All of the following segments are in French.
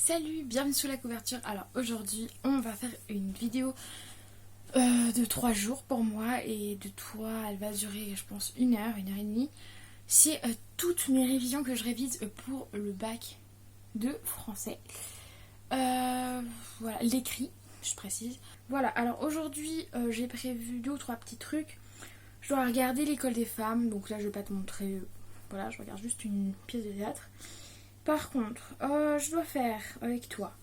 Salut, bienvenue sous la couverture. Alors aujourd'hui on va faire une vidéo de 3 jours pour moi et de toi elle va durer je pense une heure et demie. C'est toutes mes révisions que je révise pour le bac de français. Voilà, l'écrit, je précise. Voilà, alors aujourd'hui j'ai prévu 2 ou 3 petits trucs. Je dois regarder l'école des femmes, donc là je vais pas te montrer, voilà, je regarde juste une pièce de théâtre. Par contre, je dois faire avec toi,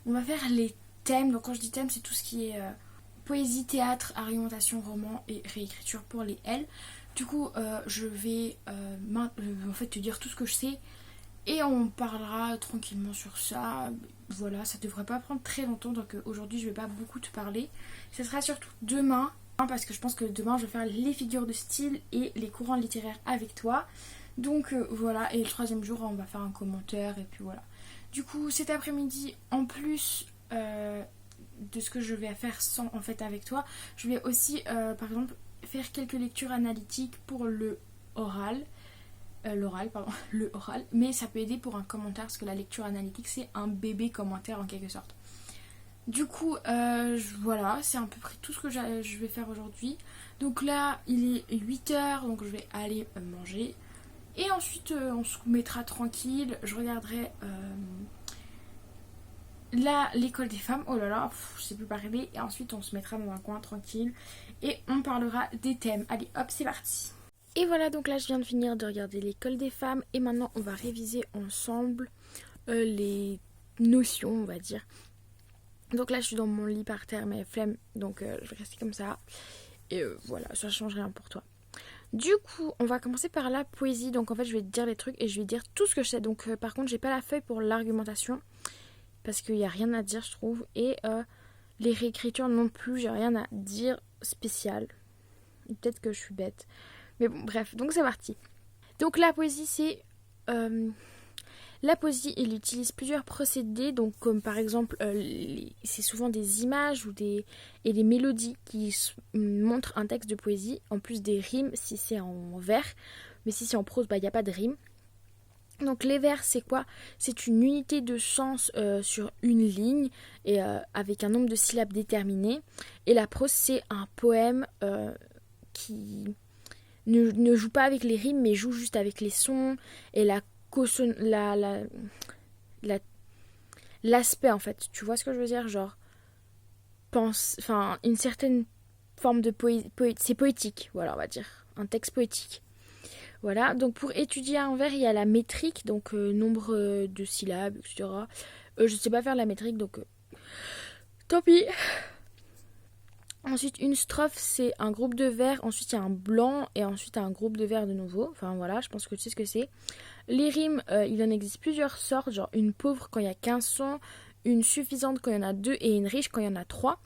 on va faire les thèmes. Donc quand je dis thèmes, c'est tout ce qui est poésie, théâtre, argumentation, roman et réécriture pour les L. Du coup, je vais en fait te dire tout ce que je sais et on parlera tranquillement sur ça. Voilà, ça devrait pas prendre très longtemps, donc aujourd'hui je vais pas beaucoup te parler. Ce sera surtout demain, parce que je pense que demain je vais faire les figures de style et les courants littéraires avec toi. Donc voilà, et le 3e jour on va faire un commentaire et puis voilà. Du coup cet après-midi, en plus de ce que je vais faire en fait avec toi, je vais aussi par exemple faire quelques lectures analytiques pour le oral. Le oral, mais ça peut aider pour un commentaire parce que la lecture analytique c'est un bébé commentaire en quelque sorte. Du coup, voilà, c'est à peu près tout ce que je vais faire aujourd'hui. Donc là, il est 8h, donc je vais aller manger. Et ensuite, on se mettra tranquille. Je regarderai l'école des femmes. Oh là là, je sais plus parler. Et ensuite, on se mettra dans un coin tranquille. Et on parlera des thèmes. Allez, hop, c'est parti. Et voilà, donc là, je viens de finir de regarder l'école des femmes. Et maintenant, on va réviser ensemble les notions, on va dire. Donc là, je suis dans mon lit par terre, mais flemme. Donc, je vais rester comme ça. Et voilà, ça change rien pour toi. Du coup, on va commencer par la poésie. Donc en fait, je vais te dire les trucs et je vais te dire tout ce que je sais. Donc par contre, j'ai pas la feuille pour l'argumentation parce qu'il n'y a rien à dire, je trouve. Et les réécritures non plus, j'ai rien à dire spécial. Peut-être que je suis bête. Mais bon, bref, donc c'est parti. Donc la poésie, c'est... la poésie, il utilise plusieurs procédés, donc comme par exemple, c'est souvent des images et des mélodies qui montrent un texte de poésie, en plus des rimes si c'est en vers, mais si c'est en prose, il n'y a pas de rime. Donc les vers, c'est quoi ? C'est une unité de sens sur une ligne et avec un nombre de syllabes déterminé. Et la prose, c'est un poème qui ne joue pas avec les rimes, mais joue juste avec les sons et l'aspect en fait, tu vois ce que je veux dire, genre une certaine forme de c'est poétique, voilà, on va dire un texte poétique. Voilà, donc pour étudier un vers, il y a la métrique, donc nombre de syllabes, etc. Je sais pas faire la métrique, donc tant pis. Ensuite, une strophe, c'est un groupe de vers. Ensuite, il y a un blanc et ensuite un groupe de vers de nouveau. Enfin voilà, je pense que tu sais ce que c'est. Les rimes, il en existe plusieurs sortes, genre une pauvre quand il y a 15 sons, une suffisante quand il y en a 2 et une riche quand il y en a 3.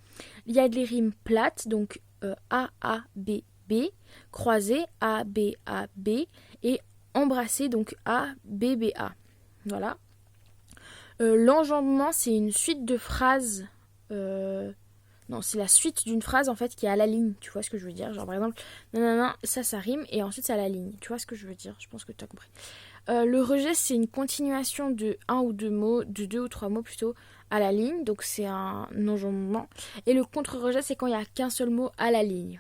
Il y a des rimes plates, donc A, A, B, B, croisées, A, B, A, B, et embrassées, donc A, B, B, A. Voilà. L'enjambement, c'est une suite de phrases... Non, c'est la suite d'une phrase en fait qui est à la ligne, tu vois ce que je veux dire. Genre par exemple, nanana, ça rime et ensuite c'est à la ligne. Tu vois ce que je veux dire, je pense que tu as compris. Le rejet, c'est une continuation de 1 ou 2 mots, de 2 ou 3 mots plutôt, à la ligne, donc c'est un enjambement. Et le contre-rejet, c'est quand il n'y a qu'un seul mot à la ligne.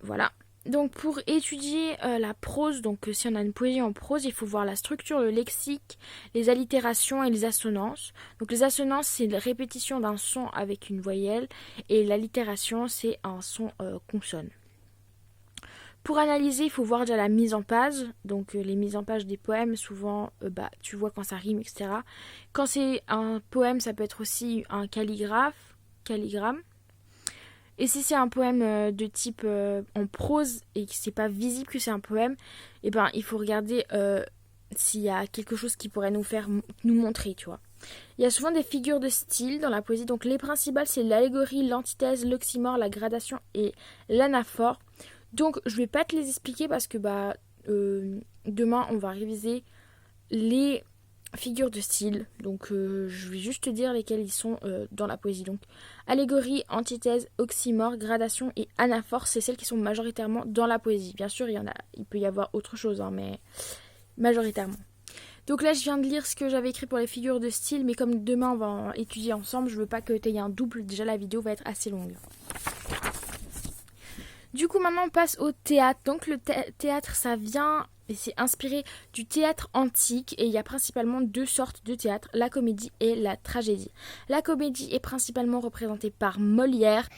Voilà. Donc pour étudier la prose, donc si on a une poésie en prose, il faut voir la structure, le lexique, les allitérations et les assonances. Donc les assonances, c'est la répétition d'un son avec une voyelle et l'allitération, c'est un son consonne. Pour analyser, il faut voir déjà la mise en page. Donc les mises en page des poèmes, souvent, tu vois quand ça rime, etc. Quand c'est un poème, ça peut être aussi un calligramme. Et si c'est un poème de type en prose et que c'est pas visible que c'est un poème, eh ben il faut regarder s'il y a quelque chose qui pourrait nous montrer, tu vois. Il y a souvent des figures de style dans la poésie. Donc les principales, c'est l'allégorie, l'antithèse, l'oxymore, la gradation et l'anaphore. Donc je vais pas te les expliquer parce que demain on va réviser les figures de style. Donc je vais juste te dire lesquelles ils sont dans la poésie. Donc allégorie, antithèse, oxymore, gradation et anaphore, c'est celles qui sont majoritairement dans la poésie. Bien sûr, il peut y avoir autre chose, mais majoritairement. Donc là je viens de lire ce que j'avais écrit pour les figures de style, mais comme demain on va étudier ensemble, je veux pas que tu aies un double, déjà la vidéo va être assez longue. Du coup maintenant on passe au théâtre. Donc le théâtre ça vient et c'est inspiré du théâtre antique et il y a principalement 2 sortes de théâtre, la comédie et la tragédie. La comédie est principalement représentée par Molière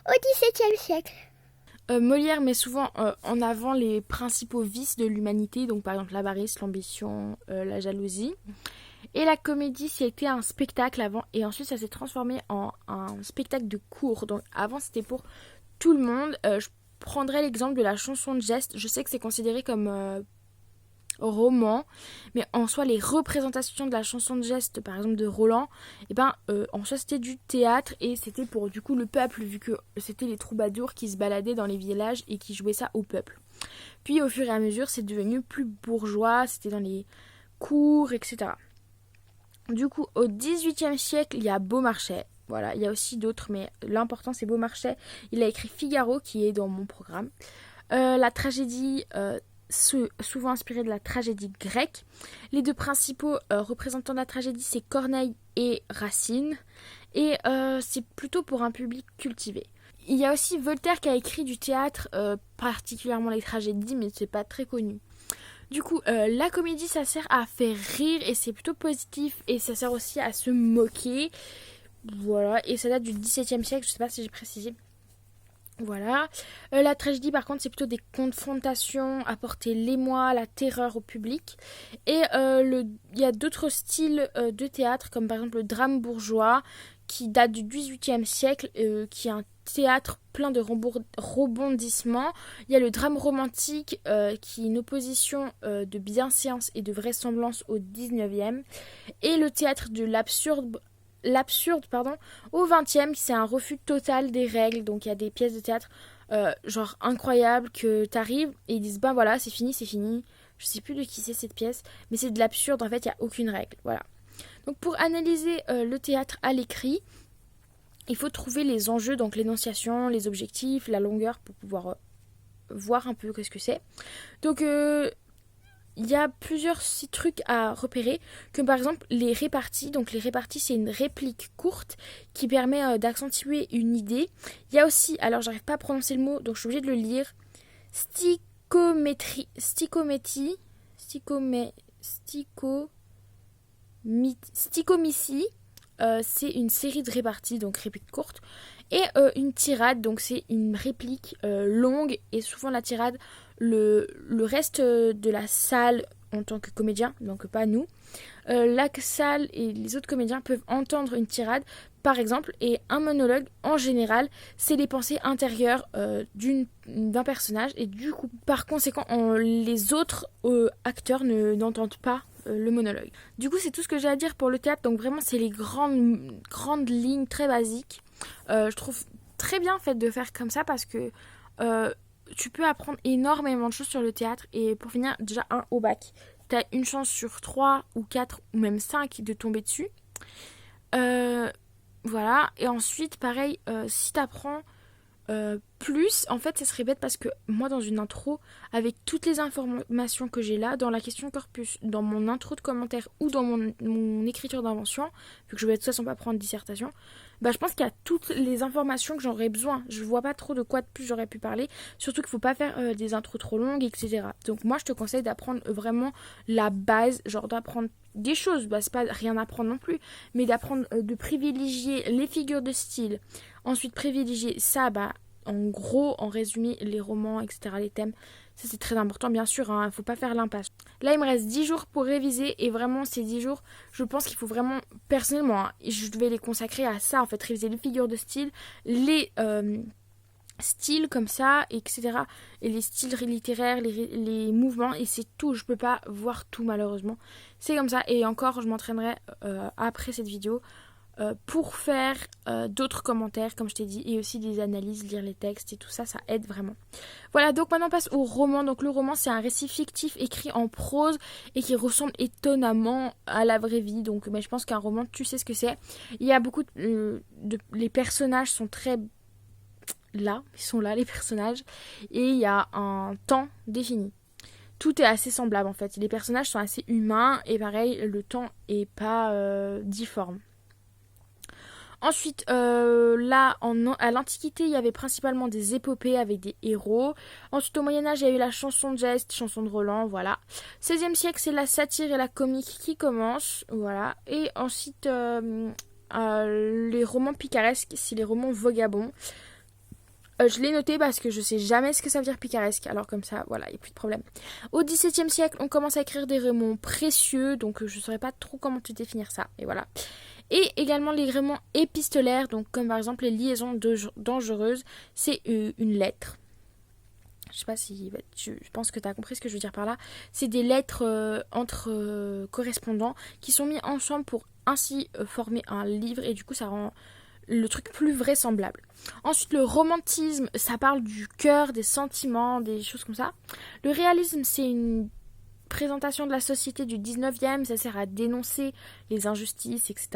au XVIIe siècle. Molière met souvent en avant les principaux vices de l'humanité, donc par exemple l'avarice, l'ambition, la jalousie. Et la comédie, c'était un spectacle avant, et ensuite ça s'est transformé en un spectacle de cours. Donc avant c'était pour tout le monde. Je prendrai l'exemple de la chanson de geste. Je sais que c'est considéré comme roman, mais en soi les représentations de la chanson de geste, par exemple de Roland, en soi c'était du théâtre et c'était pour du coup le peuple, vu que c'était les troubadours qui se baladaient dans les villages et qui jouaient ça au peuple. Puis au fur et à mesure c'est devenu plus bourgeois, c'était dans les cours, etc. Du coup au XVIIIe siècle il y a Beaumarchais. Voilà, il y a aussi d'autres, mais l'important c'est Beaumarchais. Il a écrit Figaro qui est dans mon programme. La tragédie souvent inspiré de la tragédie grecque. Les 2 principaux représentants de la tragédie, c'est Corneille et Racine. Et c'est plutôt pour un public cultivé. Il y a aussi Voltaire qui a écrit du théâtre, particulièrement les tragédies, mais c'est pas très connu. Du coup, la comédie, ça sert à faire rire et c'est plutôt positif. Et ça sert aussi à se moquer. Voilà, et ça date du XVIIe siècle, je sais pas si j'ai précisé. Voilà. La tragédie, par contre, c'est plutôt des confrontations, apporter l'émoi, la terreur au public. Et il y a d'autres styles de théâtre, comme par exemple le drame bourgeois, qui date du XVIIIe siècle, qui est un théâtre plein de rebondissements. Il y a le drame romantique, qui est une opposition de bienséance et de vraisemblance au XIXe. Et le théâtre de l'absurde au XXe, c'est un refus total des règles. Donc il y a des pièces de théâtre genre incroyables que t'arrives et ils disent ben voilà c'est fini. Je sais plus de qui c'est cette pièce, mais c'est de l'absurde, en fait il n'y a aucune règle. Voilà. Donc pour analyser le théâtre à l'écrit, il faut trouver les enjeux, donc l'énonciation, les objectifs, la longueur pour pouvoir voir un peu ce que c'est. Donc il y a plusieurs trucs à repérer, comme par exemple les réparties. Donc les réparties, c'est une réplique courte qui permet d'accentuer une idée. Il y a aussi, alors j'arrive pas à prononcer le mot, donc je suis obligée de le lire, stichométie. C'est une série de réparties, donc réplique courte. Et une tirade, donc c'est une réplique longue, et souvent la tirade, le reste de la salle en tant que comédien, donc pas nous, la salle et les autres comédiens peuvent entendre une tirade par exemple, et un monologue en général c'est les pensées intérieures d'un personnage, et du coup par conséquent les autres acteurs n'entendent pas le monologue. Du coup c'est tout ce que j'ai à dire pour le théâtre, donc vraiment c'est les grandes lignes très basiques. Je trouve très bien en fait de faire comme ça parce que tu peux apprendre énormément de choses sur le théâtre, et pour finir déjà au bac t'as une chance sur 3 ou 4 ou même 5 de tomber dessus. Voilà, et ensuite pareil, si t'apprends plus, en fait ça serait bête parce que moi dans une intro, avec toutes les informations que j'ai là, dans la question corpus, dans mon intro de commentaire ou dans mon écriture d'invention, vu que je vais de toute façon pas prendre dissertation, je pense qu'il y a toutes les informations que j'aurais besoin. Je vois pas trop de quoi de plus j'aurais pu parler, surtout qu'il faut pas faire des intros trop longues, etc. Donc moi je te conseille d'apprendre vraiment la base, genre d'apprendre des choses, c'est pas rien apprendre non plus, mais d'apprendre de privilégier les figures de style, ensuite privilégier ça, en gros, en résumé, les romans, etc., les thèmes, ça c'est très important bien sûr, hein, faut pas faire l'impasse. Là il me reste 10 jours pour réviser, et vraiment ces 10 jours, je pense qu'il faut vraiment, personnellement, je devais les consacrer à ça, en fait, réviser les figures de style, les styles comme ça, etc., et les styles littéraires, les mouvements, et c'est tout, je peux pas voir tout malheureusement, c'est comme ça, et encore je m'entraînerai après cette vidéo pour faire d'autres commentaires comme je t'ai dit, et aussi des analyses, lire les textes et tout ça, ça aide vraiment. Voilà, donc maintenant on passe au roman. Donc le roman c'est un récit fictif écrit en prose et qui ressemble étonnamment à la vraie vie, donc je pense qu'un roman tu sais ce que c'est. Il y a beaucoup les personnages sont très ils sont là les personnages, et il y a un temps défini. tout est assez semblable en fait. Les personnages sont assez humains et pareil, le temps est pas difforme. Ensuite, là, à l'Antiquité, il y avait principalement des épopées avec des héros. Ensuite, au Moyen-Âge, il y a eu la chanson de geste, chanson de Roland, voilà. 16e siècle, c'est la satire et la comique qui commencent, voilà. Et ensuite, les romans picaresques, c'est les romans vagabonds. Je l'ai noté parce que je sais jamais ce que ça veut dire picaresque, alors comme ça, voilà, il n'y a plus de problème. Au XVIIe siècle, on commence à écrire des romans précieux, donc je ne saurais pas trop comment te définir ça, et voilà. Et également les romans épistolaires, donc comme par exemple les liaisons dangereuses, c'est une lettre. Je sais pas si je pense que tu as compris ce que je veux dire par là. C'est des lettres entre correspondants qui sont mis ensemble pour ainsi former un livre et du coup ça rend le truc plus vraisemblable. Ensuite, le romantisme, ça parle du cœur, des sentiments, des choses comme ça. Le réalisme, c'est une présentation de la société du 19e, ça sert à dénoncer les injustices, etc.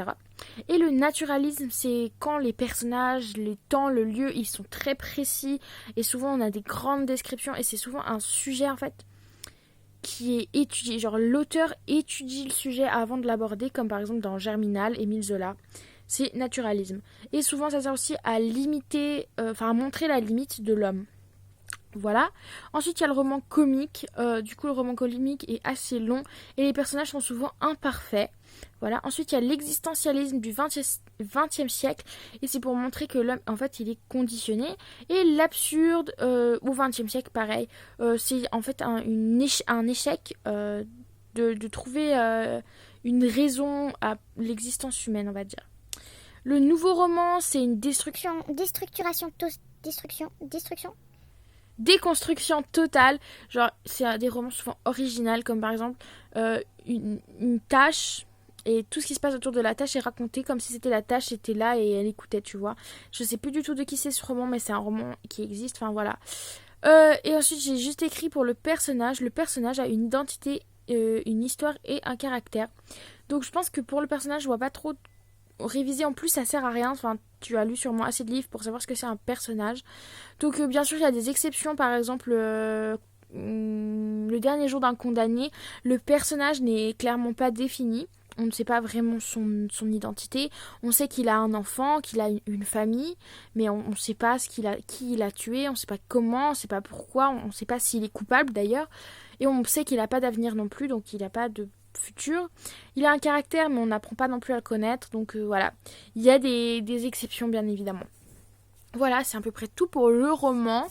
Et le naturalisme, c'est quand les personnages, les temps, le lieu, ils sont très précis et souvent on a des grandes descriptions et c'est souvent un sujet en fait qui est étudié. Genre l'auteur étudie le sujet avant de l'aborder, comme par exemple dans Germinal, Émile Zola. C'est naturalisme. Et souvent ça sert aussi à limiter, à montrer la limite de l'homme. Voilà. Ensuite, il y a le roman comique. Du coup, le roman comique est assez long et les personnages sont souvent imparfaits. Voilà. Ensuite, il y a l'existentialisme du 20e siècle et c'est pour montrer que l'homme, en fait, il est conditionné. Et l'absurde au 20e siècle, pareil. C'est en fait un échec de trouver une raison à l'existence humaine, on va dire. Le nouveau roman, c'est une destruction. Déconstruction totale. Genre, c'est des romans souvent originaux, comme par exemple une tâche. Et tout ce qui se passe autour de la tâche est raconté comme si c'était la tâche était là et elle écoutait, tu vois. Je sais plus du tout de qui c'est ce roman, mais c'est un roman qui existe. Enfin, voilà. Et ensuite, j'ai juste écrit pour le personnage. Le personnage a une identité, une histoire et un caractère. Donc, je pense que pour le personnage, je vois pas trop réviser en plus ça sert à rien, enfin tu as lu sûrement assez de livres pour savoir ce que c'est un personnage. Donc bien sûr il y a des exceptions, par exemple le dernier jour d'un condamné, le personnage n'est clairement pas défini. On ne sait pas vraiment son identité. On sait qu'il a un enfant, qu'il a une famille, mais on ne sait pas qui il a tué, on ne sait pas comment, on ne sait pas pourquoi, on ne sait pas s'il est coupable d'ailleurs. Et on sait qu'il n'a pas d'avenir non plus, donc il n'a pas de futur. Il a un caractère, mais on n'apprend pas non plus à le connaître. Donc voilà, il y a des exceptions bien évidemment. Voilà, c'est à peu près tout pour le roman.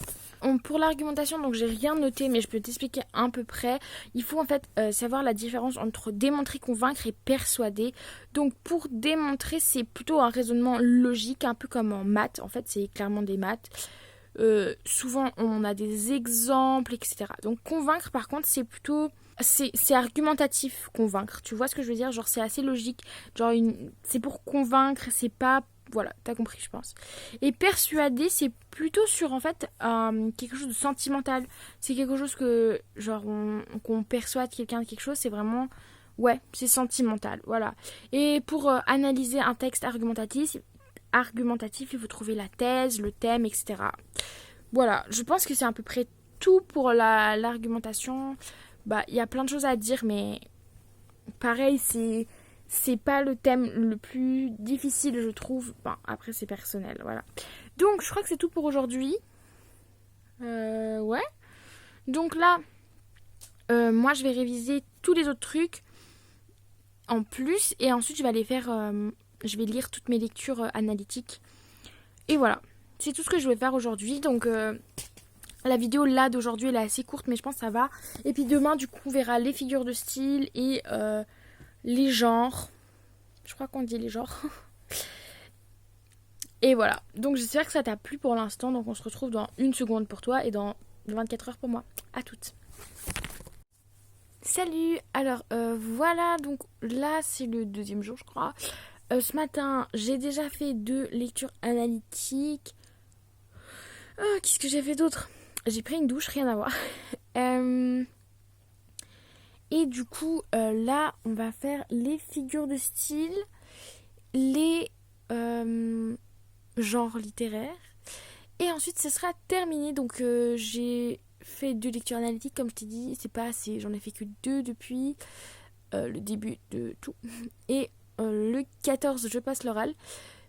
Pour l'argumentation, donc j'ai rien noté, mais je peux t'expliquer à peu près. Il faut en fait savoir la différence entre démontrer, convaincre et persuader. Donc pour démontrer, c'est plutôt un raisonnement logique, un peu comme en maths. En fait, c'est clairement des maths. Souvent, on a des exemples, etc. Donc convaincre, par contre, c'est plutôt... C'est argumentatif, convaincre. Tu vois ce que je veux dire? Genre, c'est assez logique. Genre, c'est pour convaincre, c'est pas... Voilà, t'as compris, je pense. Et persuader, c'est plutôt sur, en fait, quelque chose de sentimental. C'est quelque chose que, genre, qu'on persuade quelqu'un de quelque chose, c'est vraiment... Ouais, c'est sentimental, voilà. Et pour analyser un texte argumentatif, il faut trouver la thèse, le thème, etc. Voilà, je pense que c'est à peu près tout pour l'argumentation. Bah, il y a plein de choses à dire, mais pareil, c'est pas le thème le plus difficile, je trouve. Bon, après, c'est personnel, voilà. Donc, je crois que c'est tout pour aujourd'hui. Ouais. Donc là, moi, je vais réviser tous les autres trucs en plus. Et ensuite, je vais aller faire... je vais lire toutes mes lectures analytiques. Et voilà. C'est tout ce que je vais faire aujourd'hui. Donc... la vidéo là d'aujourd'hui elle est assez courte mais je pense que ça va. Et puis demain du coup on verra les figures de style et les genres. Je crois qu'on dit les genres. Et voilà. Donc j'espère que ça t'a plu pour l'instant. Donc on se retrouve dans 1 seconde pour toi et dans 24 heures pour moi. À toutes. Salut. Alors voilà. Donc là c'est le 2e jour je crois. Ce matin j'ai déjà fait 2 lectures analytiques. Qu'est-ce que j'ai fait d'autre? J'ai pris une douche, rien à voir. Et du coup, là, on va faire les figures de style, les genres littéraires. Et ensuite, ce sera terminé. Donc, j'ai fait 2 lectures analytiques, comme je t'ai dit, c'est pas assez. J'en ai fait que 2 depuis le début de tout. Et le 14, je passe l'oral.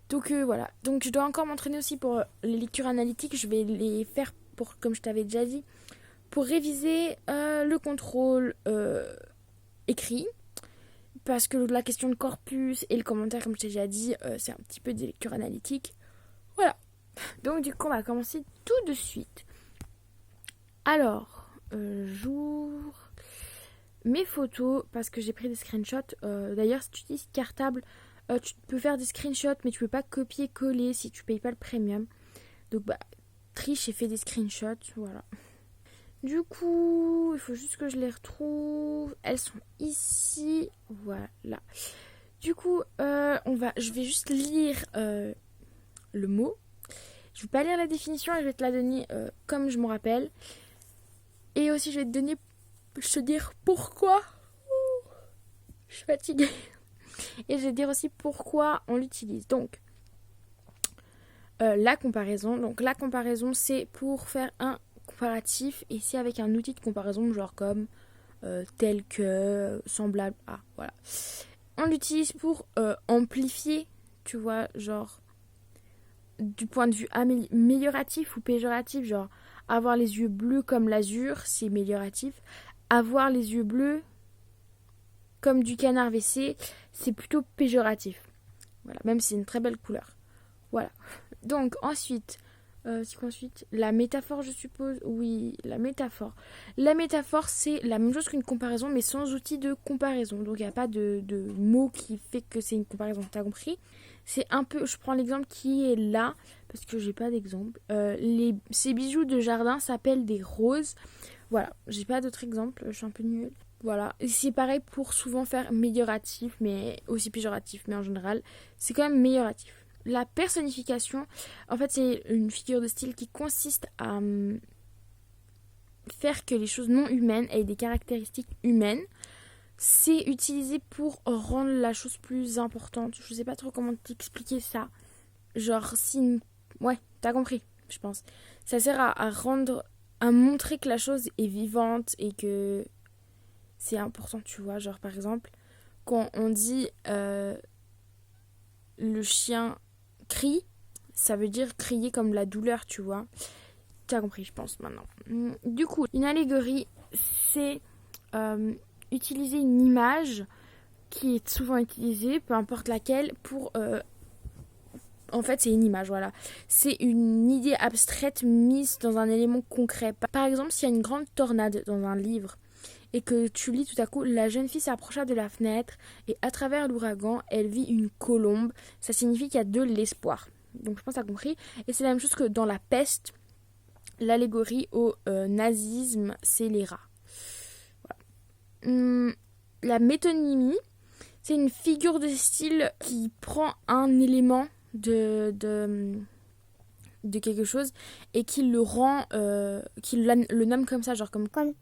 Donc voilà. Donc je dois encore m'entraîner aussi pour les lectures analytiques. Je vais les faire pour, comme je t'avais déjà dit, pour réviser le contrôle écrit. Parce que la question de corpus et le commentaire, comme je t'ai déjà dit, c'est un petit peu des lectures analytiques. Voilà. Donc du coup, on va commencer tout de suite. Alors, j'ouvre mes photos parce que j'ai pris des screenshots. D'ailleurs, si tu utilises cartable, tu peux faire des screenshots, mais tu peux pas copier-coller si tu payes pas le premium. Donc, triche et fais des screenshots. Voilà. Du coup, il faut juste que je les retrouve. Elles sont ici. Voilà. Du coup, je vais juste lire le mot. Je vais pas lire la définition et je vais te la donner comme je m'en rappelle. Et aussi, je vais te dire pourquoi. Je suis fatiguée. Et je vais te dire aussi pourquoi on l'utilise. Donc, la comparaison. Donc, la comparaison, c'est pour faire un comparatif. Et c'est avec un outil de comparaison, genre comme tel que, semblable à. Voilà. On l'utilise pour amplifier, tu vois, genre, du point de vue amélioratif ou péjoratif, genre, avoir les yeux bleus comme l'azur, c'est amélioratif. Avoir les yeux bleus comme du canard WC, c'est plutôt péjoratif. Voilà, même si c'est une très belle couleur. Voilà. Donc ensuite, c'est quoi ensuite ? La métaphore, je suppose. Oui, la métaphore. La métaphore, c'est la même chose qu'une comparaison, mais sans outil de comparaison. Donc il n'y a pas de mot qui fait que c'est une comparaison. T'as compris ? C'est un peu, je prends l'exemple qui est là, parce que j'ai pas d'exemple. Ces bijoux de jardin s'appellent des roses. Voilà, j'ai pas d'autres exemples, je suis un peu nulle. Voilà, et c'est pareil pour souvent faire amélioratif, mais aussi péjoratif, mais en général, c'est quand même amélioratif. La personnification, en fait, c'est une figure de style qui consiste à faire que les choses non humaines aient des caractéristiques humaines. C'est utilisé pour rendre la chose plus importante. Je sais pas trop comment t'expliquer ça. Genre, ouais, t'as compris, je pense. Ça sert à montrer que la chose est vivante et que c'est important, tu vois. Genre, par exemple, quand on dit le chien crie, ça veut dire crier comme la douleur, tu vois. Tu as compris, je pense, maintenant. Du coup, une allégorie, c'est utiliser une image qui est souvent utilisée, peu importe laquelle, pour... en fait, c'est une image, voilà. C'est une idée abstraite mise dans un élément concret. Par exemple, s'il y a une grande tornade dans un livre, et que tu lis tout à coup, la jeune fille s'approcha de la fenêtre et à travers l'ouragan, elle vit une colombe. Ça signifie qu'il y a de l'espoir. Donc je pense que tu as compris. Et c'est la même chose que dans la peste, l'allégorie au nazisme, c'est les rats. Voilà. La métonymie, c'est une figure de style qui prend un élément de quelque chose et qui le rend, qui le nomme comme ça, genre comme comme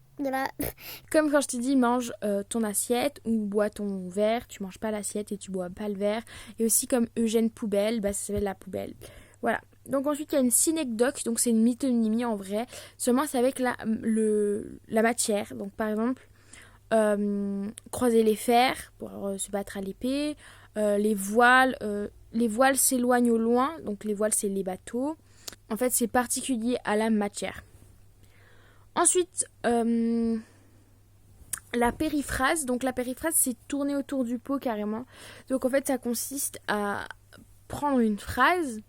quand je te dis mange ton assiette ou bois ton verre, tu manges pas l'assiette et tu bois pas le verre. Et aussi comme Eugène Poubelle, ça s'appelle la poubelle. Voilà. Donc ensuite il y a une synecdoque, donc c'est une métonymie en vrai. Seulement c'est avec la matière. Donc par exemple croiser les fers pour se battre à l'épée. Les voiles s'éloignent au loin. Donc les voiles c'est les bateaux. En fait c'est particulier à la matière. Ensuite, la périphrase. Donc la périphrase, c'est tourner autour du pot carrément. Donc en fait, ça consiste à prendre une phrase.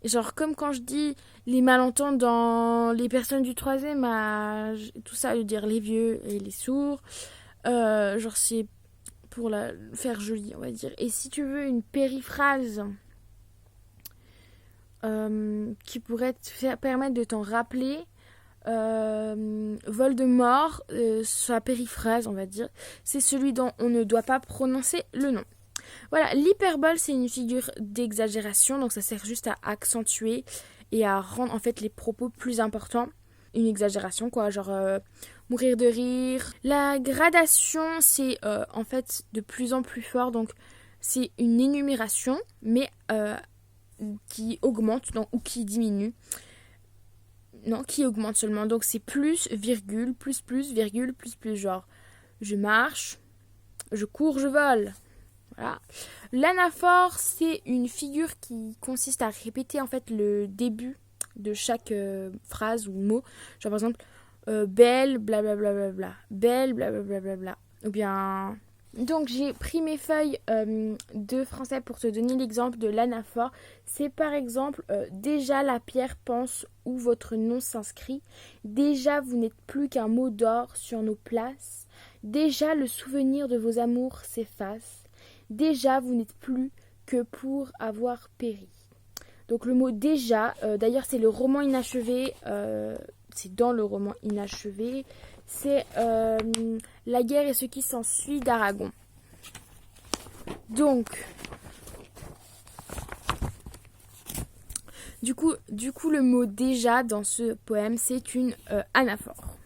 Genre comme quand je dis les malentendants dans les personnes du 3e âge, tout ça, veut dire les vieux et les sourds. Genre c'est pour faire joli, on va dire. Et si tu veux une périphrase qui pourrait te permettre de t'en rappeler... Voldemort, sa périphrase, on va dire, c'est celui dont on ne doit pas prononcer le nom. Voilà, l'hyperbole, c'est une figure d'exagération, donc ça sert juste à accentuer et à rendre en fait les propos plus importants. Une exagération, quoi, genre mourir de rire. La gradation, c'est en fait de plus en plus fort, donc c'est une énumération, mais qui augmente ou qui diminue. non, qui augmente seulement. Donc c'est plus, virgule, virgule, plus, genre je marche, je cours, je vole. Voilà. L'anaphore, c'est une figure qui consiste à répéter en fait le début de chaque phrase ou mot. Genre par exemple, belle, blablabla, belle, blablabla. Ou bien... Donc j'ai pris mes feuilles de français pour te donner l'exemple de l'anaphore. C'est par exemple, déjà la pierre pense où votre nom s'inscrit. Déjà vous n'êtes plus qu'un mot d'or sur nos places. Déjà le souvenir de vos amours s'efface. Déjà vous n'êtes plus que pour avoir péri. Donc le mot déjà, d'ailleurs c'est le roman inachevé, c'est dans le roman inachevé, c'est La guerre et ce qui s'ensuit d'Aragon. Donc, du coup le mot déjà dans ce poème c'est une anaphore.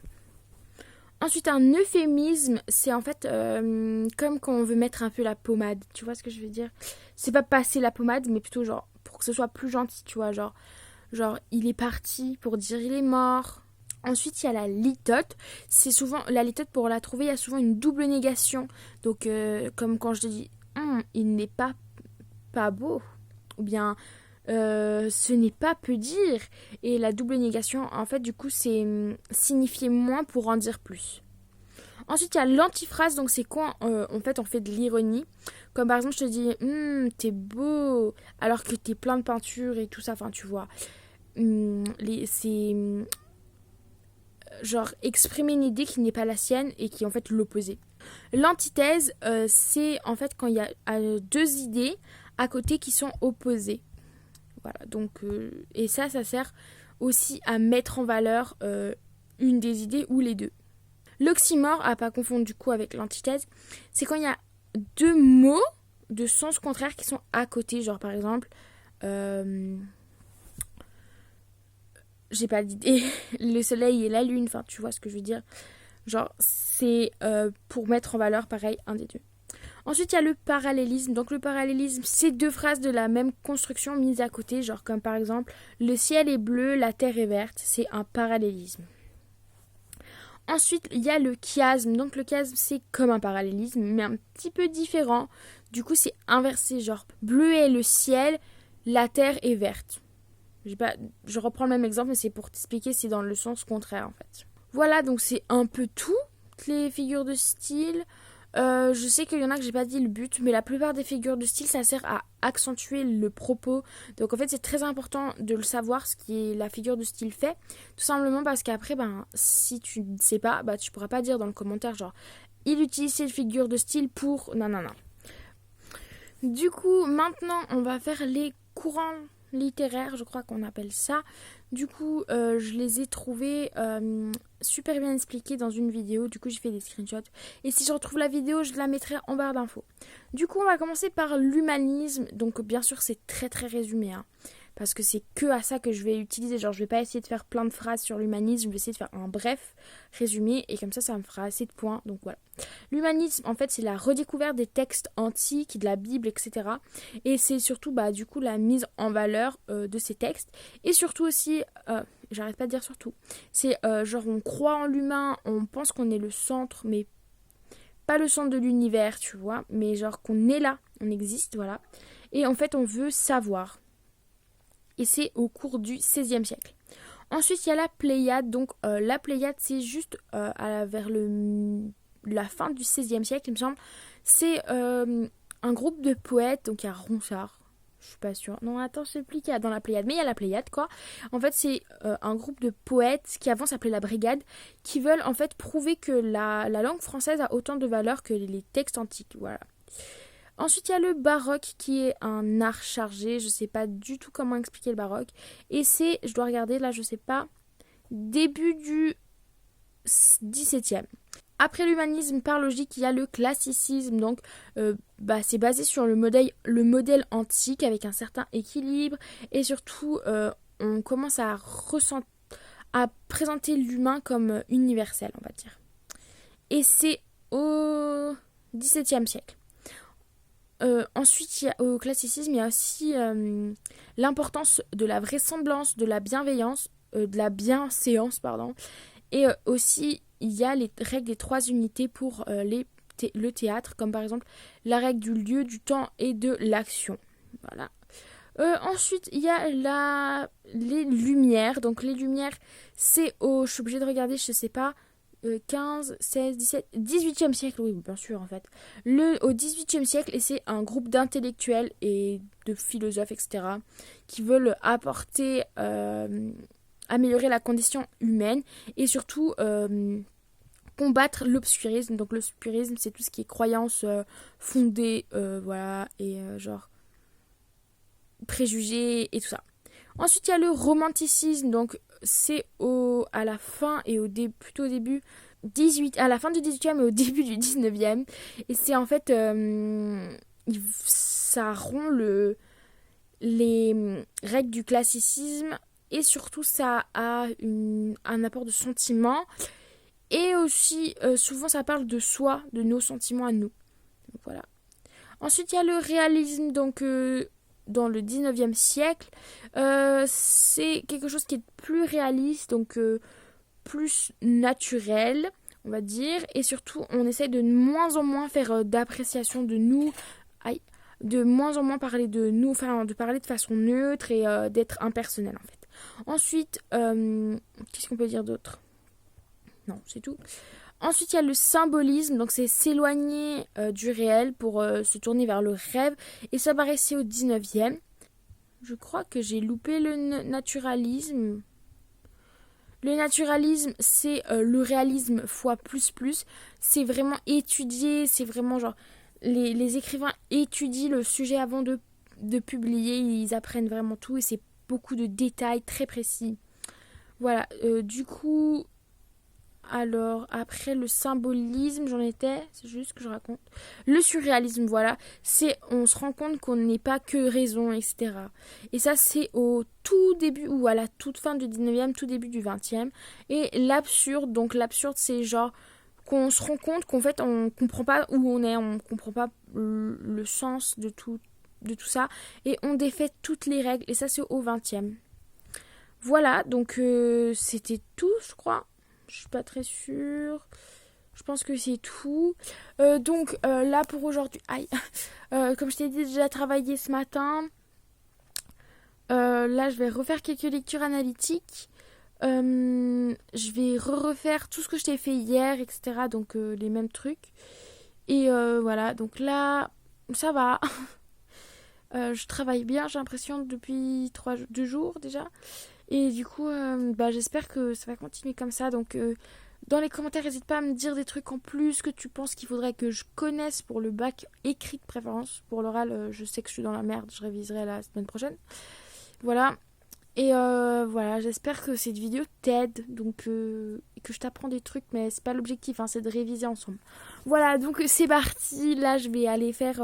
Ensuite, un euphémisme, c'est en fait comme quand on veut mettre un peu la pommade. Tu vois ce que je veux dire? C'est pas passer la pommade, mais plutôt genre pour que ce soit plus gentil, tu vois. Genre il est parti pour dire il est mort. Ensuite, il y a la litote. C'est souvent, la litote, pour la trouver, il y a souvent une double négation. Donc, comme quand je te dis, il n'est pas beau. Ou bien, ce n'est pas peu dire. Et la double négation, en fait, du coup, c'est signifier moins pour en dire plus. Ensuite, il y a l'antiphrase, donc c'est quand en fait on fait de l'ironie. Comme par exemple, je te dis, t'es beau, alors que t'es plein de peinture et tout ça, enfin tu vois. C'est genre exprimer une idée qui n'est pas la sienne et qui est en fait l'opposé. L'antithèse, c'est en fait quand il y a deux idées à côté qui sont opposées. Voilà, donc, et ça sert aussi à mettre en valeur une des idées ou les deux. L'oxymore, à pas confondre du coup avec l'antithèse, c'est quand il y a deux mots de sens contraire qui sont à côté. Genre par exemple, j'ai pas d'idée, le soleil et la lune, enfin tu vois ce que je veux dire. Genre c'est pour mettre en valeur pareil un des deux. Ensuite il y a le parallélisme. Donc le parallélisme, c'est deux phrases de la même construction mises à côté. Genre comme par exemple, le ciel est bleu, la terre est verte. C'est un parallélisme. Ensuite, il y a le chiasme. Donc le chiasme, c'est comme un parallélisme, mais un petit peu différent. Du coup, c'est inversé. Genre, bleu est le ciel, la terre est verte. Je reprends le même exemple, mais c'est pour t'expliquer, c'est dans le sens contraire, en fait. Voilà, donc c'est un peu tout, les figures de style. Je sais qu'il y en a que j'ai pas dit le but, mais la plupart des figures de style, ça sert à accentuer le propos. Donc en fait, c'est très important de le savoir, ce qui est la figure de style fait. Tout simplement parce qu'après, si tu ne sais pas, tu pourras pas dire dans le commentaire genre il utilise cette figure de style pour... Non. Du coup, maintenant, on va faire les courants littéraires, je crois qu'on appelle ça. Du coup, je les ai trouvés super bien expliqués dans une vidéo. Du coup, j'ai fait des screenshots. Et si je retrouve la vidéo, je la mettrai en barre d'infos. Du coup, on va commencer par l'humanisme. Donc, bien sûr, c'est très très résumé. Parce que c'est que à ça que je vais utiliser. Genre, je vais pas essayer de faire plein de phrases sur l'humanisme. Je vais essayer de faire un bref résumé. Et comme ça me fera assez de points. Donc, voilà. L'humanisme, en fait, c'est la redécouverte des textes antiques, de la Bible, etc. Et c'est surtout, du coup, la mise en valeur de ces textes. Et surtout aussi, j'arrête pas de dire surtout, c'est genre on croit en l'humain, on pense qu'on est le centre, mais pas le centre de l'univers, tu vois, mais genre qu'on est là, on existe, voilà. Et en fait, on veut savoir. Et c'est au cours du XVIe siècle. Ensuite, il y a la Pléiade. Donc, la Pléiade, c'est juste vers la fin du XVIe siècle, il me semble. C'est un groupe de poètes. Donc, il y a Ronsard. Je suis pas sûre. Non, attends, je sais plus qu'il y a dans la Pléiade. Mais il y a la Pléiade, quoi. En fait, c'est un groupe de poètes qui avant s'appelait la Brigade, qui veulent en fait prouver que la langue française a autant de valeur que les textes antiques. Voilà. Ensuite, il y a le baroque qui est un art chargé. Je sais pas du tout comment expliquer le baroque. Et c'est, je dois regarder, là, je sais pas, début du 17e. Après l'humanisme par logique, il y a le classicisme. Donc, c'est basé sur le modèle antique avec un certain équilibre. Et surtout, on commence à présenter l'humain comme universel, on va dire. Et c'est au XVIIe siècle. Ensuite, au classicisme, il y a aussi l'importance de la vraisemblance, de la bienveillance. de la bienséance, pardon. Et aussi, il y a les règles des 3 unités pour le théâtre, comme par exemple la règle du lieu, du temps et de l'action. Voilà. Ensuite, il y a les lumières. Donc les lumières, c'est je suis obligée de regarder, je sais pas, 15, 16, 17, 18e siècle, oui, bien sûr, en fait. Au 18e siècle, et c'est un groupe d'intellectuels et de philosophes, etc., qui veulent améliorer la condition humaine et surtout combattre l'obscurisme. Donc l'obscurisme, c'est tout ce qui est croyance fondée, voilà, et genre préjugés et tout ça. Ensuite, il y a le romanticisme, donc c'est à la fin et plutôt au début à la fin du 18e et au début du 19e. Et c'est en fait ça rompt les règles du classicisme et surtout ça a un apport de sentiments et aussi souvent ça parle de soi, de nos sentiments à nous. Donc, voilà. Ensuite, il y a le réalisme, donc dans le 19e siècle, c'est quelque chose qui est plus réaliste, donc plus naturel, on va dire, et surtout on essaie de moins en moins faire d'appréciation de nous, de moins en moins parler de nous, enfin de parler de façon neutre et d'être impersonnel en fait. Ensuite, qu'est-ce qu'on peut dire d'autre? Non, c'est tout. Ensuite, il y a le symbolisme, donc c'est s'éloigner du réel pour se tourner vers le rêve. Et ça apparaissait au 19e. Je crois que j'ai loupé le naturalisme. Le naturalisme, c'est le réalisme fois plus. C'est vraiment étudier, c'est vraiment genre... Les écrivains étudient le sujet avant de publier, ils apprennent vraiment tout et c'est beaucoup de détails très précis. Voilà, du coup... Alors, après le symbolisme, c'est juste que je raconte. Le surréalisme, voilà, on se rend compte qu'on n'est pas que raison, etc. Et ça, c'est au tout début ou à la toute fin du 19e, tout début du 20e. Et l'absurde, donc l'absurde, c'est genre qu'on se rend compte qu'en fait, on comprend pas où on est, on comprend pas le sens de tout ça. Et on défait toutes les règles, et ça, c'est au 20e. Voilà, donc c'était tout, je crois. Je suis pas très sûre. Je pense que c'est tout. Donc là pour aujourd'hui, comme je t'ai dit, j'ai déjà travaillé ce matin. Là, je vais refaire quelques lectures analytiques. Je vais refaire tout ce que je t'ai fait hier, etc. Donc les mêmes trucs. Et voilà, donc là, ça va. Je travaille bien, j'ai l'impression, depuis 2 jours déjà. Et du coup, j'espère que ça va continuer comme ça. Donc, dans les commentaires, n'hésite pas à me dire des trucs en plus que tu penses qu'il faudrait que je connaisse pour le bac écrit de préférence. Pour l'oral, je sais que je suis dans la merde, je réviserai la semaine prochaine. Voilà. Et voilà, j'espère que cette vidéo t'aide. Donc, et que je t'apprends des trucs, mais c'est pas l'objectif, hein, c'est de réviser ensemble. Voilà, donc c'est parti. Là, je vais aller faire...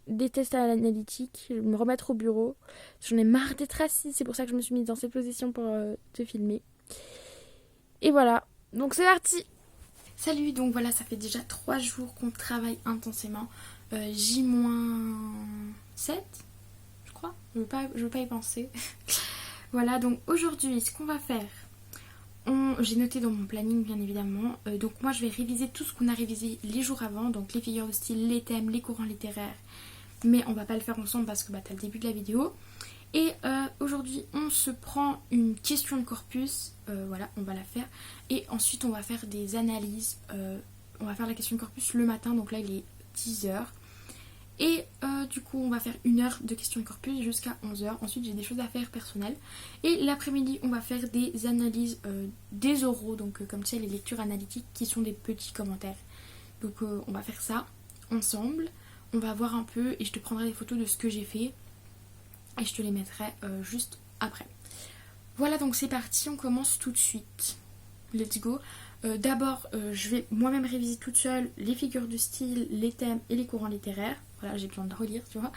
des tests analytiques, me remettre au bureau. J'en ai marre d'être assise, c'est pour ça que je me suis mise dans cette position pour te filmer. Et voilà, donc c'est parti. Salut, donc voilà, ça fait déjà 3 jours qu'on travaille intensément. J-7, je crois. Je veux pas y penser. Voilà, donc aujourd'hui, ce qu'on va faire, j'ai noté dans mon planning bien évidemment. Donc moi je vais réviser tout ce qu'on a révisé les jours avant, donc les figures de style, les thèmes, les courants littéraires. Mais on va pas le faire ensemble parce que t'as le début de la vidéo. Et aujourd'hui on se prend une question de corpus, voilà, on va la faire. Et ensuite on va faire des analyses, on va faire la question de corpus le matin, donc là il est 10h. Et du coup on va faire 1 heure de questions de corpus jusqu'à 11h. Ensuite j'ai des choses à faire personnelles. Et l'après-midi on va faire des analyses des oraux, donc comme tu sais les lectures analytiques qui sont des petits commentaires. Donc on va faire ça ensemble. On va voir un peu et je te prendrai des photos de ce que j'ai fait. Et je te les mettrai juste après. Voilà, donc c'est parti, on commence tout de suite. Let's go. D'abord, je vais moi-même réviser toute seule les figures de style, les thèmes et les courants littéraires. Voilà, j'ai besoin de relire, tu vois.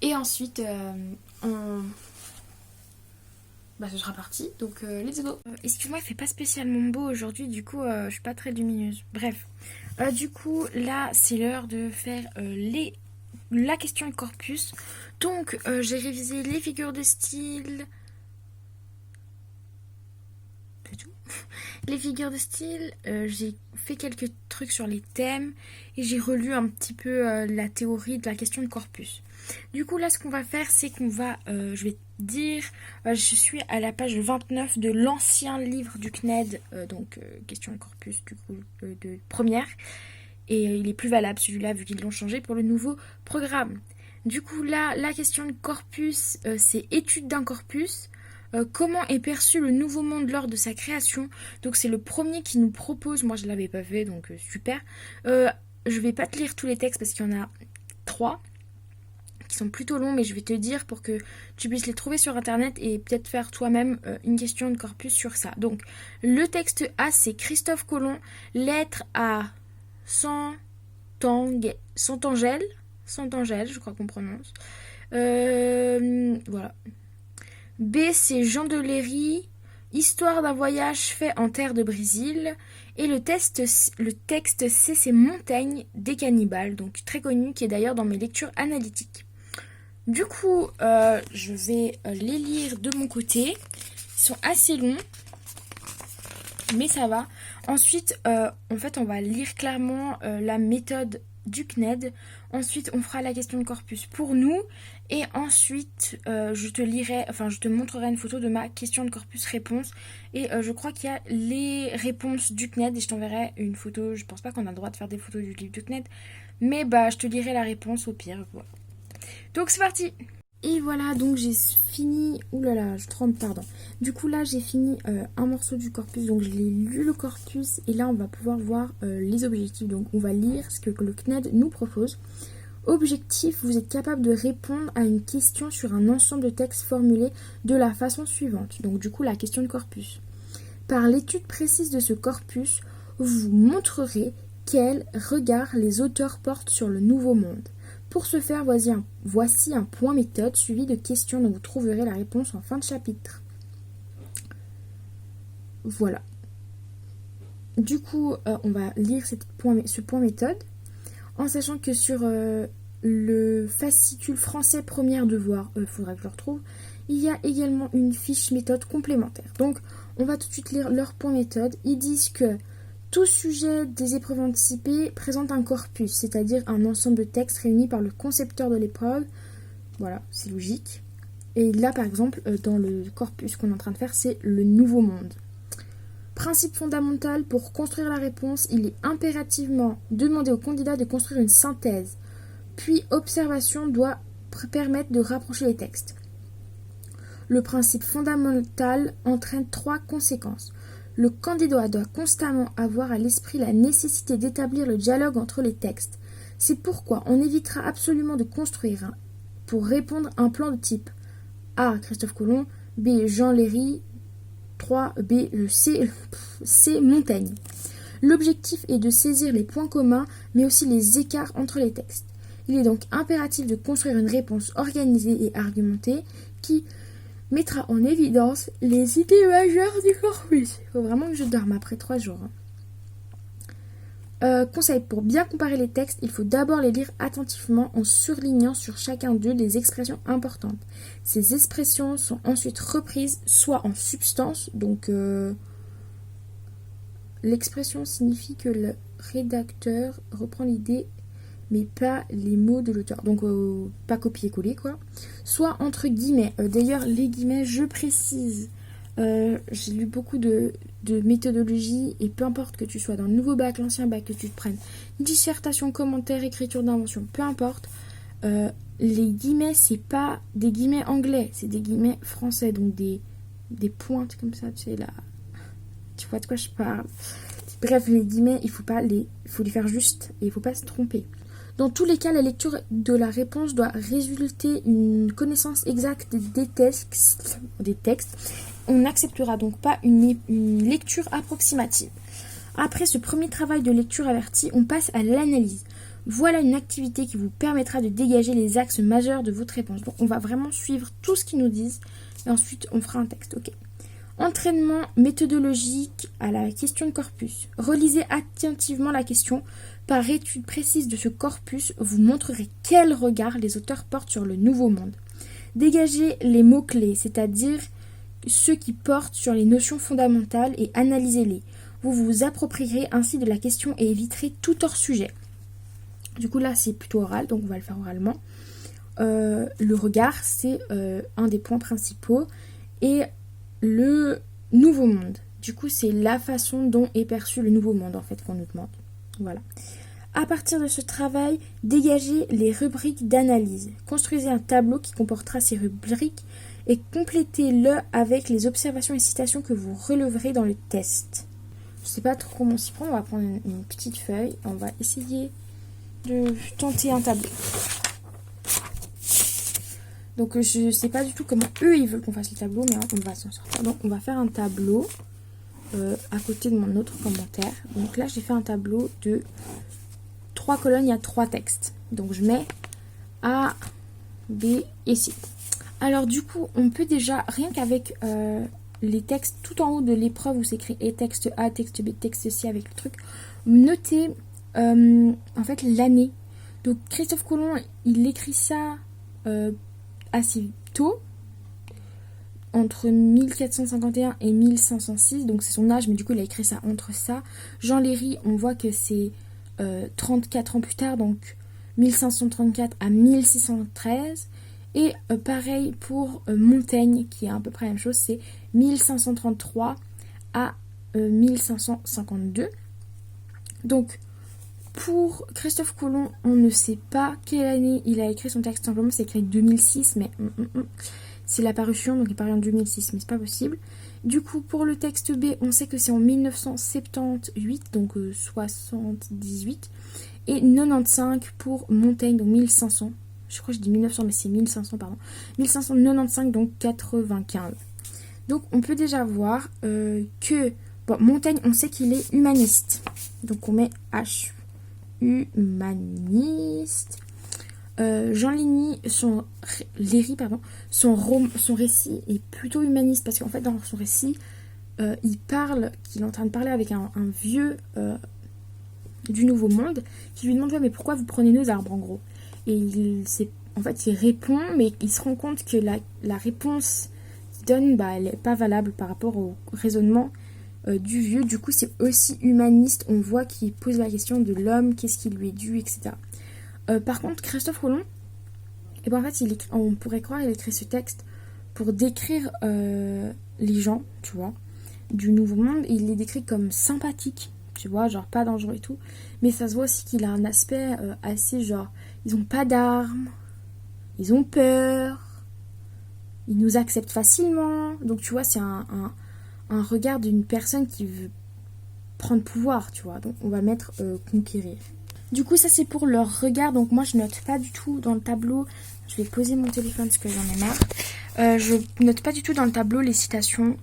Et ensuite, ce sera parti. Donc, let's go. Excuse-moi, il fait pas spécialement beau aujourd'hui, du coup, je suis pas très lumineuse. Bref. Du coup, là, c'est l'heure de faire la question de corpus. Donc, j'ai révisé les figures de style, Les figures de style, j'ai fait quelques trucs sur les thèmes et j'ai relu un petit peu la théorie de la question de corpus. Du coup, là, ce qu'on va faire, c'est qu'on va, je vais dire, je suis à la page 29 de l'ancien livre du CNED, question de corpus, du coup, de première. Et il est plus valable celui-là, vu qu'ils l'ont changé pour le nouveau programme. Du coup, là, la question de corpus, c'est étude d'un corpus. Comment est perçu le nouveau monde lors de sa création? Donc c'est le premier qui nous propose, moi je ne l'avais pas fait, donc super. Je vais pas te lire tous les textes parce qu'il y en a 3 qui sont plutôt longs, mais je vais te dire pour que tu puisses les trouver sur internet et peut-être faire toi-même une question de corpus sur ça. Donc le texte A, c'est Christophe Colomb, lettre à Santangel, je crois qu'on prononce. Voilà. B, c'est Jean de Léry, histoire d'un voyage fait en terre de Brésil. Et le texte C, c'est Montaigne des cannibales, donc très connu, qui est d'ailleurs dans mes lectures analytiques. Du coup, je vais les lire de mon côté. Ils sont assez longs, mais ça va. Ensuite, en fait, on va lire clairement la méthode du CNED. Ensuite, on fera la question de corpus pour nous. Et ensuite, je te montrerai une photo de ma question de corpus réponse. Et je crois qu'il y a les réponses du CNED et je t'enverrai une photo. Je pense pas qu'on a le droit de faire des photos du livre du CNED. Mais je te lirai la réponse au pire. Voilà. Donc c'est parti! Et voilà, donc j'ai fini... Oulala, je tremble, pardon. Du coup là, j'ai fini un morceau du corpus. Donc je l'ai lu le corpus. Et là, on va pouvoir voir les objectifs. Donc on va lire ce que le CNED nous propose. Objectif, vous êtes capable de répondre à une question sur un ensemble de textes formulés de la façon suivante. Donc du coup, la question de corpus. Par l'étude précise de ce corpus, vous montrerez quel regard les auteurs portent sur le nouveau monde. Pour ce faire, voici un point méthode suivi de questions dont vous trouverez la réponse en fin de chapitre. Voilà. Du coup, on va lire ce point méthode. En sachant que sur le fascicule français première devoir, faudra que je le retrouve, il y a également une fiche méthode complémentaire. Donc, on va tout de suite lire leur point méthode. Ils disent que tout sujet des épreuves anticipées présente un corpus, c'est-à-dire un ensemble de textes réunis par le concepteur de l'épreuve. Voilà, c'est logique. Et là, par exemple, dans le corpus qu'on est en train de faire, c'est le nouveau monde. Principe fondamental, pour construire la réponse, il est impérativement demandé au candidat de construire une synthèse. Puis, observation doit permettre de rapprocher les textes. Le principe fondamental entraîne 3 conséquences. Le candidat doit constamment avoir à l'esprit la nécessité d'établir le dialogue entre les textes. C'est pourquoi on évitera absolument de construire, pour répondre, un plan de type A. Christophe Colomb, B. Jean Léry, 3. C. Montaigne. L'objectif est de saisir les points communs, mais aussi les écarts entre les textes. Il est donc impératif de construire une réponse organisée et argumentée qui mettra en évidence les idées majeures du corpus. Il faut vraiment que je dorme après 3 jours. Conseil, pour bien comparer les textes, il faut d'abord les lire attentivement en surlignant sur chacun d'eux les expressions importantes. Ces expressions sont ensuite reprises soit en substance, donc l'expression signifie que le rédacteur reprend l'idée mais pas les mots de l'auteur, donc pas copier-coller quoi, soit entre guillemets. D'ailleurs les guillemets, je précise, j'ai lu beaucoup de méthodologie et peu importe que tu sois dans le nouveau bac, l'ancien bac, que tu te prennes dissertation, commentaire, écriture d'invention, peu importe, les guillemets c'est pas des guillemets anglais, c'est des guillemets français, donc des pointes comme ça, tu sais là, tu vois de quoi je parle. Bref, les guillemets, il faut les faire juste et il faut pas se tromper. Dans tous les cas, la lecture de la réponse doit résulter une connaissance exacte des textes. On n'acceptera donc pas une lecture approximative. Après ce premier travail de lecture averti, on passe à l'analyse. Voilà une activité qui vous permettra de dégager les axes majeurs de votre réponse. Donc on va vraiment suivre tout ce qu'ils nous disent et ensuite on fera un texte. Ok. Entraînement méthodologique à la question de corpus. Relisez attentivement la question. Par étude précise de ce corpus, vous montrerez quel regard les auteurs portent sur le nouveau monde. Dégagez les mots-clés, c'est-à-dire ceux qui portent sur les notions fondamentales et analysez-les. Vous vous approprierez ainsi de la question et éviterez tout hors sujet. Du coup là c'est plutôt oral, donc on va le faire oralement. Le regard c'est un des points principaux. Et le nouveau monde. Du coup c'est la façon dont est perçu le nouveau monde en fait qu'on nous demande. Voilà. À partir de ce travail, dégagez les rubriques d'analyse. Construisez un tableau qui comportera ces rubriques et complétez-le avec les observations et citations que vous releverez dans le test. Je sais pas trop comment s'y prendre, on va prendre une petite feuille, on va essayer de tenter un tableau. Donc je sais pas du tout comment eux ils veulent qu'on fasse le tableau, mais on va s'en sortir. Donc on va faire un tableau à côté de mon autre commentaire. Donc là j'ai fait un tableau de 3 colonnes, il y a 3 textes. Donc je mets A, B et C. Alors du coup on peut déjà, rien qu'avec les textes tout en haut de l'épreuve où c'est écrit et texte A, texte B, texte C avec le truc, noter en fait l'année. Donc Christophe Colomb il écrit ça assez tôt, entre 1451 et 1506, donc c'est son âge, mais du coup il a écrit ça entre ça. Jean Léry, on voit que c'est 34 ans plus tard, donc 1534 à 1613. Et pareil pour Montaigne, qui est à peu près la même chose, c'est 1533 à 1552. Donc pour Christophe Colomb, on ne sait pas quelle année il a écrit son texte, simplement c'est écrit 2006, mais c'est la parution, donc il est paru en 2006, mais c'est pas possible. Du coup, pour le texte B, on sait que c'est en 1978, donc 78, et 95 pour Montaigne, donc 1500. Je crois que je dis 1900, mais c'est 1500, pardon. 1595, donc 95. Donc on peut déjà voir que bon, Montaigne, on sait qu'il est humaniste. Donc on met H. Humaniste. Jean Léry, son récit est plutôt humaniste parce qu'en fait dans son récit il est en train de parler avec un vieux du Nouveau Monde qui lui demande ouais, mais pourquoi vous prenez nos arbres en gros, et il répond, mais il se rend compte que la réponse qu'il donne elle n'est pas valable par rapport au raisonnement du vieux. Du coup c'est aussi humaniste, on voit qu'il pose la question de l'homme, qu'est-ce qui lui est dû, etc. Par contre Christophe Colomb, en fait on pourrait croire qu'il écrit ce texte pour décrire les gens, tu vois, du Nouveau Monde. Il les décrit comme sympathiques, tu vois, genre pas dangereux et tout, mais ça se voit aussi qu'il a un aspect assez genre, ils ont pas d'armes, ils ont peur, ils nous acceptent facilement, donc tu vois c'est un regard d'une personne qui veut prendre pouvoir, tu vois, donc on va mettre conquérir. Du coup ça c'est pour leur regard, donc moi je note pas du tout dans le tableau, je vais poser mon téléphone parce que j'en ai marre. Je note pas du tout dans le tableau les citations,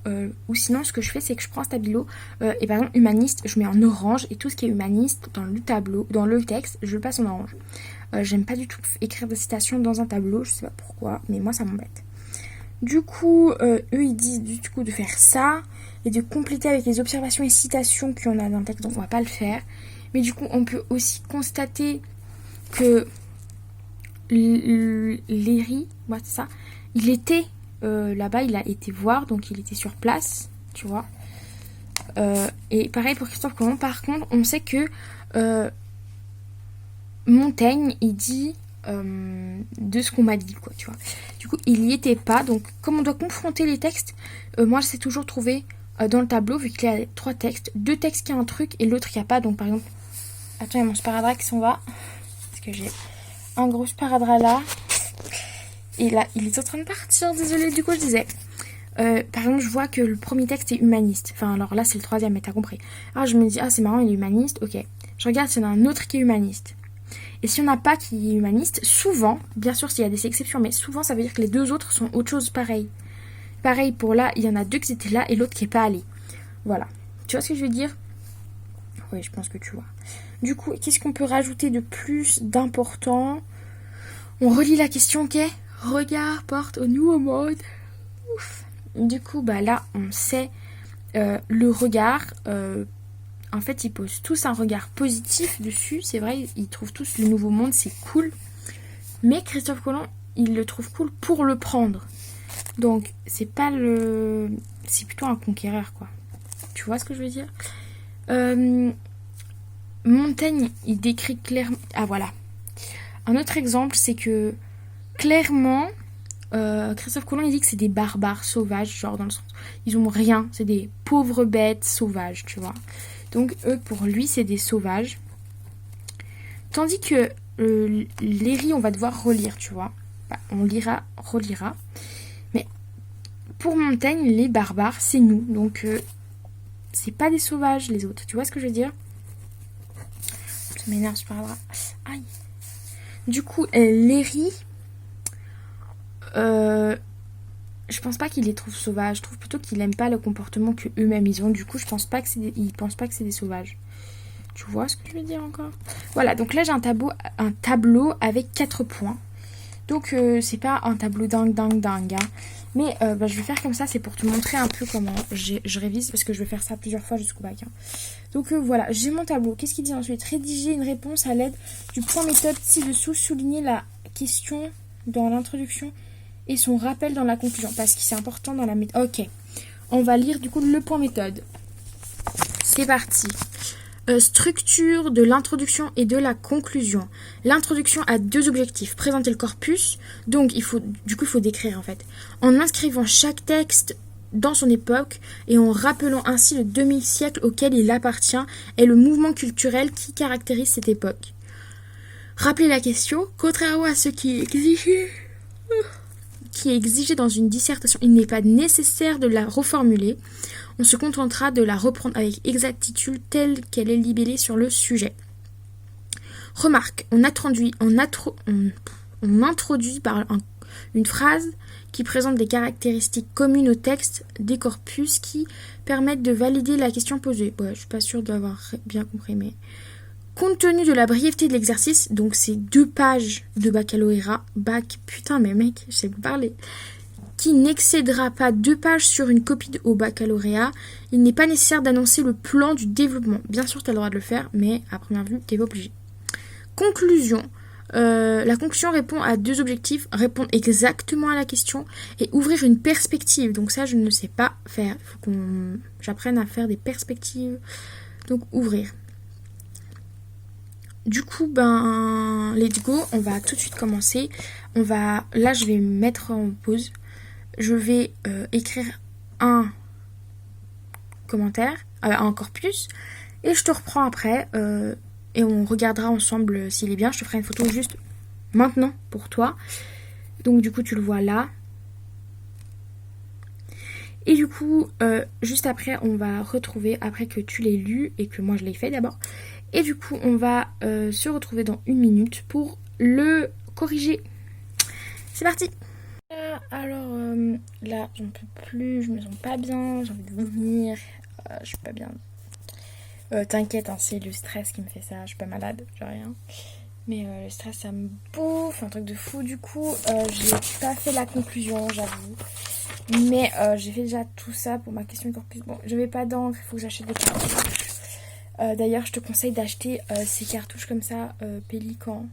ou sinon ce que je fais c'est que je prends un stabilo et par exemple humaniste je mets en orange, et tout ce qui est humaniste dans le tableau, dans le texte, je le passe en orange. J'aime pas du tout écrire des citations dans un tableau, je sais pas pourquoi, mais moi ça m'embête. Du coup eux ils disent du coup de faire ça et de compléter avec les observations et citations qu'il y en a dans le texte, donc on va pas le faire. Mais du coup on peut aussi constater que Léry, ouais, c'est ça, il était là-bas, il a été voir, donc il était sur place, tu vois. Et pareil pour Christophe Colomb. Par contre, on sait que Montaigne, il dit de ce qu'on m'a dit, quoi, tu vois. Du coup, il n'y était pas, donc comme on doit confronter les textes, moi je sais toujours trouver dans le tableau, vu qu'il y a 3 textes, 2 textes qui a un truc et l'autre qui a pas. Donc par exemple, attends, il y a mon sparadrap qui s'en va, parce que j'ai un gros sparadrap là. Et là, il est en train de partir, désolée. Du coup, je disais, par exemple, je vois que le premier texte est humaniste. Enfin, alors là, c'est le 3e, mais t'as compris. Alors, je me dis, ah, c'est marrant, il est humaniste, ok. Je regarde s'il y en a un autre qui est humaniste. Et s'il n'y en a pas qui est humaniste, souvent, bien sûr, s'il y a des exceptions, mais souvent, ça veut dire que les 2 autres sont autre chose pareil. Pareil pour là, il y en a 2 qui étaient là et l'autre qui n'est pas allé. Voilà. Tu vois ce que je veux dire ? Oui, je pense que tu vois. Du coup, qu'est-ce qu'on peut rajouter de plus d'important ? On relit la question, ok ? Regard porte au nouveau monde. Ouf. Du coup, là, on sait le regard. En fait, ils posent tous un regard positif dessus. C'est vrai, ils trouvent tous le nouveau monde, c'est cool. Mais Christophe Colomb, il le trouve cool pour le prendre. Donc, c'est pas le... C'est plutôt un conquéreur, quoi. Tu vois ce que je veux dire? Montaigne, il décrit clairement... Ah, voilà. Un autre exemple, c'est que, clairement, Christophe Colomb, il dit que c'est des barbares sauvages, genre dans le sens... Ils ont rien, c'est des pauvres bêtes sauvages, tu vois. Donc, eux, pour lui, c'est des sauvages. Tandis que Léry, on va devoir relire, tu vois. Bah, on lira, relira. Mais pour Montaigne, les barbares, c'est nous. Donc, c'est pas des sauvages, les autres. Tu vois ce que je veux dire? Ça m'énerve, c'est pas grave. Aïe. Du coup, Léry, je pense pas qu'il les trouve sauvages. Je trouve plutôt qu'il aime pas le comportement que eux-mêmes ils ont. Du coup, je pense pas que il pense pas que c'est des sauvages. Tu vois ce que je veux dire encore? Voilà, donc là j'ai un tableau avec 4 points. Donc c'est pas un tableau dingue. Hein. Mais je vais faire comme ça, c'est pour te montrer un peu comment je révise. Parce que je vais faire ça plusieurs fois jusqu'au bac. Hein. Donc voilà, j'ai mon tableau. Qu'est-ce qu'il dit ensuite? Rédiger une réponse à l'aide du point méthode ci-dessous. Souligner la question dans l'introduction et son rappel dans la conclusion. Parce que c'est important dans la méthode. Ok, on va lire du coup le point méthode. C'est parti. Structure de l'introduction et de la conclusion. L'introduction a 2 objectifs. Présenter le corpus, donc il faut décrire en fait. En inscrivant chaque texte dans son époque et en rappelant ainsi le demi-siècle auquel il appartient et le mouvement culturel qui caractérise cette époque. Rappeler la question, contrairement à ce qui est exigé dans une dissertation, il n'est pas nécessaire de la reformuler. On se contentera de la reprendre avec exactitude telle qu'elle est libellée sur le sujet. Remarque, on introduit par une phrase qui présente des caractéristiques communes au texte des corpus qui permettent de valider la question posée. Ouais, je suis pas sûre d'avoir bien compris, mais... Compte tenu de la brièveté de l'exercice, donc c'est 2 pages de baccalauréat, putain mais mec, je sais pas parler, qui n'excédera pas 2 pages sur une copie au baccalauréat, il n'est pas nécessaire d'annoncer le plan du développement. Bien sûr, tu as le droit de le faire, mais à première vue, tu n'es pas obligé. Conclusion. La conclusion répond à 2 objectifs, répondre exactement à la question et ouvrir une perspective. Donc ça, je ne sais pas faire. Il faut que j'apprenne à faire des perspectives. Donc, ouvrir. Du coup, let's go, on va tout de suite commencer. Là, je vais me mettre en pause. Je vais écrire un commentaire, un corpus, et je te reprends après, et on regardera ensemble s'il est bien. Je te ferai une photo juste maintenant pour toi. Donc du coup, tu le vois là. Et du coup, juste après, on va retrouver, après que tu l'aies lu, et que moi je l'ai fait d'abord. Et du coup, on va se retrouver dans 1 minute pour le corriger. C'est parti! Alors là, j'en peux plus, je me sens pas bien, j'ai envie de vomir, je suis pas bien. T'inquiète, hein, c'est le stress qui me fait ça, je suis pas malade, j'ai rien. Mais le stress, ça me bouffe, un truc de fou. Du coup, j'ai pas fait la conclusion, j'avoue. Mais j'ai fait déjà tout ça pour ma question de corpus. Bon, j'avais pas d'encre, il faut que j'achète des cartouches. D'ailleurs, je te conseille d'acheter ces cartouches comme ça, Pélican.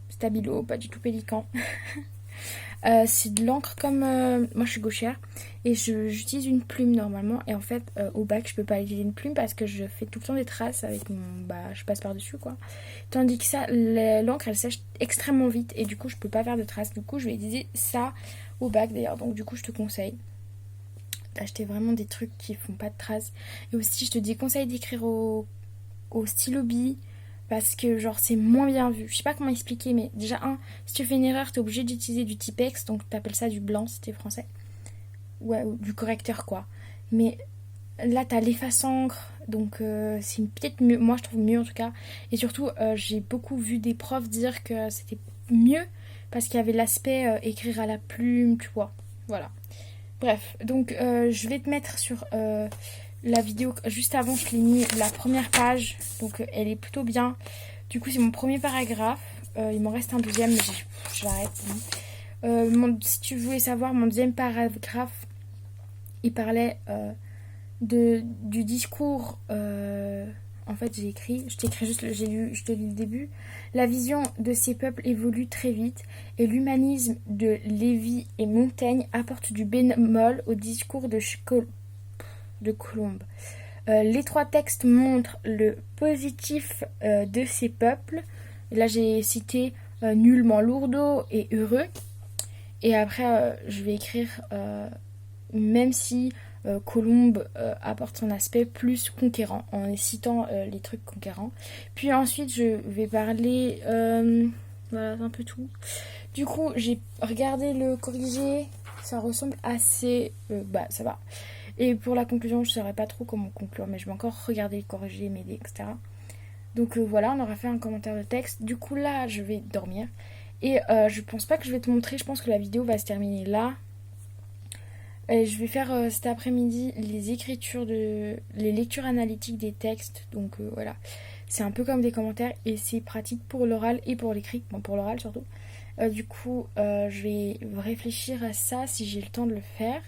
Stabilo, pas du tout Pélican. C'est de l'encre comme... moi, je suis gauchère. Et j'utilise une plume normalement. Et en fait, au bac, je peux pas utiliser une plume parce que je fais tout le temps des traces avec mon... je passe par-dessus, quoi. Tandis que ça, l'encre, elle sèche extrêmement vite. Et du coup, je peux pas faire de traces. Du coup, je vais utiliser ça au bac, d'ailleurs. Donc, du coup, je te conseille d'acheter vraiment des trucs qui font pas de traces. Et aussi, je te déconseille d'écrire au stylo bille. Parce que genre c'est moins bien vu. Je sais pas comment expliquer, mais déjà si tu fais une erreur, t'es obligé d'utiliser du Tipex, donc t'appelles ça du blanc si t'es français. Ouais, ou du correcteur quoi. Mais là t'as l'efface-encre, donc c'est peut-être mieux, moi je trouve mieux en tout cas. Et surtout j'ai beaucoup vu des profs dire que c'était mieux parce qu'il y avait l'aspect écrire à la plume, tu vois. Voilà. Bref, donc je vais te mettre sur... la vidéo, juste avant, je l'ai mis la première page, donc elle est plutôt bien. Du coup, c'est mon premier paragraphe. Il m'en reste un deuxième, mais j'arrête. Si tu voulais savoir, mon deuxième paragraphe, il parlait du discours en fait j'ai écrit, je t'ai écrit juste, je te lis le début. La vision de ces peuples évolue très vite et l'humanisme de Lévy et Montaigne apporte du bémol au discours de Colombe. Les trois textes montrent le positif de ces peuples. Là j'ai cité nullement lourdeau et heureux. Et après je vais écrire même si Colombe apporte son aspect plus conquérant en citant les trucs conquérants. Puis ensuite je vais parler voilà, c'est un peu tout. Du coup j'ai regardé le corrigé, ça ressemble assez ça va. Et pour la conclusion je ne saurais pas trop comment conclure, mais je vais encore regarder le corrigé, m'aider, etc. Donc voilà, on aura fait un commentaire de texte. Du coup là je vais dormir et je pense pas que je vais te montrer, je pense que la vidéo va se terminer là. Et je vais faire cet après-midi les lectures analytiques des textes. Donc voilà, c'est un peu comme des commentaires et c'est pratique pour l'oral et pour l'écrit. Bon, pour l'oral surtout. Du coup, je vais réfléchir à ça si j'ai le temps de le faire.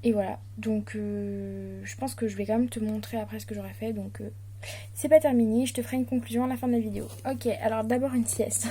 Et voilà, donc je pense que je vais quand même te montrer après ce que j'aurais fait. Donc c'est pas terminé, je te ferai une conclusion à la fin de la vidéo. Ok, alors d'abord une sieste.